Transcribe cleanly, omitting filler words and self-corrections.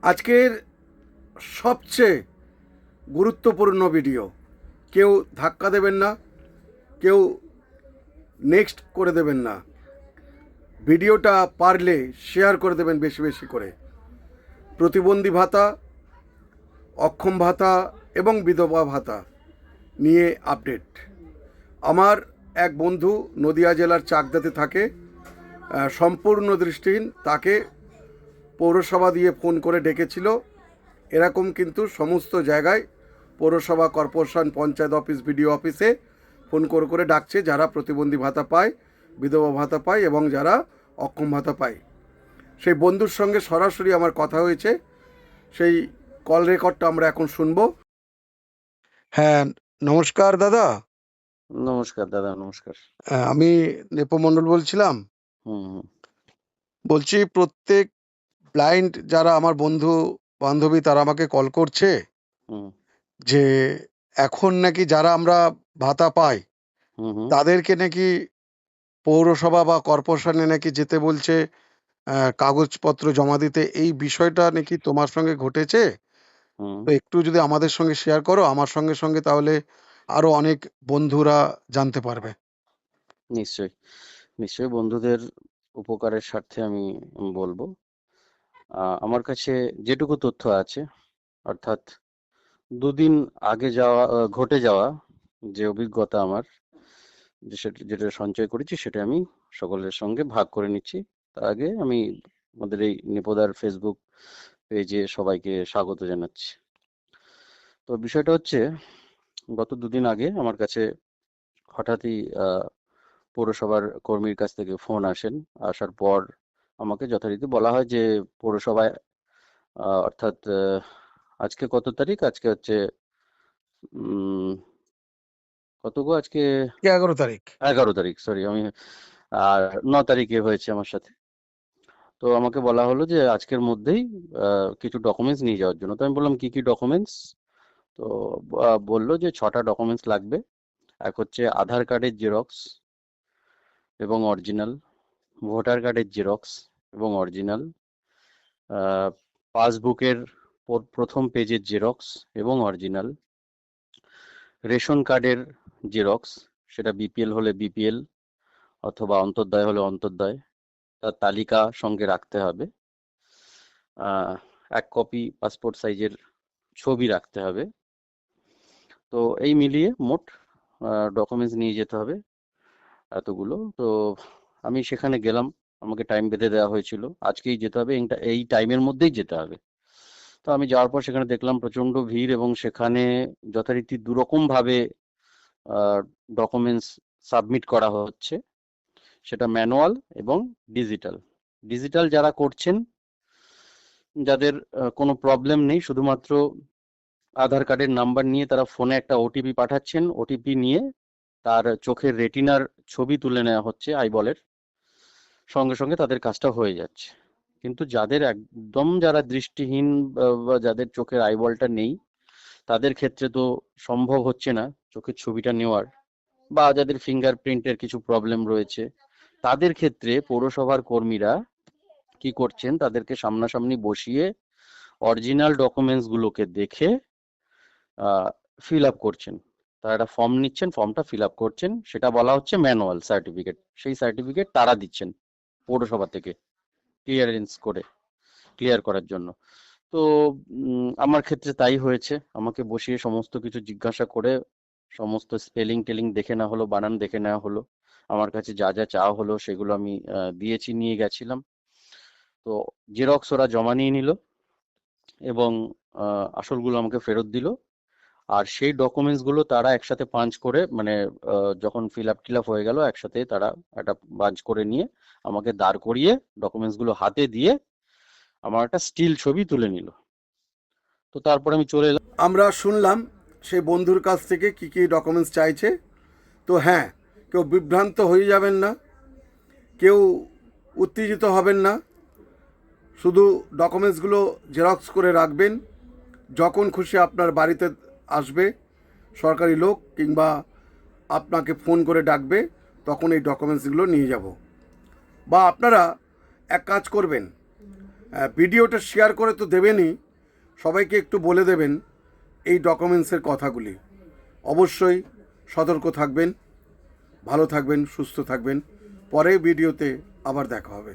আজকের সবচেয়ে গুরুত্বপূর্ণ ভিডিও। কেউ ধাক্কা দেবেন না, কেউ নেক্সট করে দেবেন না। ভিডিওটা পারলে শেয়ার করে দেবেন বেশি বেশি করে। প্রতিবন্ধী ভাতা, অক্ষম ভাতা এবং বিধবা ভাতা নিয়ে আপডেট। আমার এক বন্ধু নদিয়া জেলার চাকদাতে থাকে, সম্পূর্ণ দৃষ্টিহীন। তাকে পৌরসভা দিয়ে ফোন করে ডেকেছিল। এরকম কিন্তু সমস্ত জায়গায় পৌরসভা, কর্পোরেশন, পঞ্চায়েত অফিস, বিডিও অফিসে ফোন করে করে ডাকছে যারা প্রতিবন্ধী ভাতা পায়, বিধবা ভাতা পায় এবং যারা অক্ষম ভাতা পায়। সেই বন্ধুর সঙ্গে সরাসরি আমার কথা হয়েছে, সেই কল রেকর্ডটা আমরা এখন শুনব। হ্যাঁ, নমস্কার দাদা। নমস্কার দাদা, নমস্কার। আমি নেপো মণ্ডল বলছিলাম। হুম। বলছি, প্রত্যেক ব্লাইন্ড যারা আমার বন্ধু বান্ধবী তারা আমাকে কল করছে হুম যে এখন নাকি যারা আমরা ভাতা পাই হুম হুম তাদেরকে নাকি পৌরসভা বা কর্পোরেশনে নাকি যেতে বলছে কাগজপত্র জমা দিতে। এই বিষয়টা নাকি তোমার সঙ্গে ঘটেছে, হুম তো একটু যদি আমাদের সঙ্গে শেয়ার করো আমার সঙ্গে সঙ্গে, তাহলে আরো অনেক বন্ধুরা জানতে পারবে। নিশ্চয়ই, নিশ্চয়ই বন্ধুদের উপকারের স্বার্থে আমি বলবো। আমার কাছে যেটুকু তথ্য আছে, অর্থাৎ দুদিন আগে ঘটে যাওয়া যে অভিজ্ঞতা আমার, যেটা সঞ্চয় করেছি সেটা আমি সকলের সঙ্গে ভাগ করে নিচ্ছি। তার আগে আমি আমাদের এই নেপোদার ফেসবুক পেজে সবাইকে স্বাগত জানাচ্ছি। তো বিষয়টা হচ্ছে, গত দুদিন আগে আমার কাছে হঠাৎই পৌরসভার কর্মীর কাছ থেকে ফোন আসার পর আমাকে যথারীতি বলা হয় যে পৌরসভায়, অর্থাৎ আজকে কত তারিখ? আজকে হচ্ছে উম কত গো আজকে? 11 তারিখ। 11 তারিখ, সরি। আমি আর 9 তারিখে হয়েছে আমার সাথে। তো আমাকে বলা হলো যে আজকের মধ্যেই কিছু ডকুমেন্টস নিয়ে যাওয়ার জন্য। তো আমি বললাম কি কি ডকুমেন্টস? তো বললো যে 6টা ডকুমেন্টস লাগবে। এক হচ্ছে আধার কার্ডের জেরক্স এবং অরিজিনাল, ভোটার কার্ডের জেরক্স এবং অরিজিনাল, পাসবুকের প্রথম পেজের জেরক্স এবং অরিজিনাল, রেশন কার্ডের জেরক্স, সেটা বিপিএল হলে বিপিএল অথবা অন্তর্দয় হলে অন্তর্দয়, তার তালিকা সঙ্গে রাখতে হবে। এক কপি পাসপোর্ট সাইজের ছবি রাখতে হবে। তো এই মিলিয়ে মোট ডকুমেন্টস নিয়ে যেতে হবে এতগুলো। তো আমি সেখানে গেলাম, আমাকে টাইম বেঁধে দেওয়া হয়েছিল, আজকেই যেতে হবে, এই টাইমের মধ্যেই যেতে হবে। তো আমি যাওয়ার পর সেখানে দেখলাম প্রচন্ড ভিড় এবং সেখানে যথারীতি দুরকম ভাবে ডকুমেন্টস সাবমিট করা হচ্ছে, সেটা ম্যানুয়াল এবং ডিজিটাল। ডিজিটাল যারা করছেন, যাদের কোনো প্রবলেম নেই, শুধুমাত্র আধার কার্ডের নাম্বার নিয়ে তারা ফোনে একটা ওটিপি পাঠাচ্ছেন, ওটিপি নিয়ে তার চোখের রেটিনার ছবি তুলে নেওয়া হচ্ছে আইবলের, সঙ্গে সঙ্গে তাদের কাজটা হয়ে যাচ্ছে। কিন্তু যারা দৃষ্টিহীন বা যাদের চোখের আইবলটা নেই, তাদের ক্ষেত্রে তো সম্ভব হচ্ছে না চোখের ছবিটা নেওয়ার, বা যাদের ফিঙ্গারপ্রিন্টের কিছু প্রবলেম রয়েছে, তাদের ক্ষেত্রে পৌরসভার কর্মীরা কি করছেন, তাদেরকে সামনাসামনি বসিয়ে অরিজিনাল ডকুমেন্টস গুলোকে দেখে ফিল আপ করছেন। তারা একটা ফর্ম নিচ্ছেন, ফর্মটা ফিল আপ করছেন, সেটা বলা হচ্ছে ম্যানুয়াল সার্টিফিকেট। সেই সার্টিফিকেট তারা দিচ্ছেন পৌরসভা থেকে ক্লিয়ার করার জন্য। তো আমার ক্ষেত্রে তাই হয়েছে। আমাকে বসিয়ে সমস্ত কিছু জিজ্ঞাসা করে সমস্ত স্পেলিং টেলিং দেখে নেওয়া হলো, বানান দেখে নেওয়া হলো, আমার কাছে যা যা চাওয়া হলো সেগুলো আমি নিয়ে গেছিলাম। তো জেরক্স ওরা জমা নিয়ে নিল এবং আসলগুলো আমাকে ফেরত দিল। আর সেই ডকুমেন্টস গুলো তারা একসাথে পাঞ্চ করে, মানে যখন ফিল আপ হয়ে গেল, একসাথে তারা একটা পাঞ্চ করে নিয়ে আমাকে দাঁড় করিয়ে ডকুমেন্টস গুলো হাতে দিয়ে আমার একটা স্টিল ছবি তুলে নিল। তো তারপর আমি চলে এলাম। আমরা শুনলাম সেই বন্ধুর কাছ থেকে কি কি ডকুমেন্টস চাইছে। তো হ্যাঁ, কেউ বিভ্রান্ত হয়ে যাবেন না, কেউ উত্তেজিত হবেন না। শুধু ডকুমেন্টসগুলো জেরক্স করে রাখবেন। যখন খুশি আপনার বাড়িতে আসবে সরকারি লোক, কিংবা আপনাকে ফোন করে ডাকবে, তখন এই ডকুমেন্টসগুলো নিয়ে যাব। বা আপনারা এক কাজ করবেন, ভিডিওটা শেয়ার করে তো দেবেনই, সবাইকে একটু বলে দেবেন এই ডকুমেন্টসের কথাগুলি। অবশ্যই সতর্ক থাকবেন, ভালো থাকবেন, সুস্থ থাকবেন। পরে ভিডিওতে আবার দেখা হবে।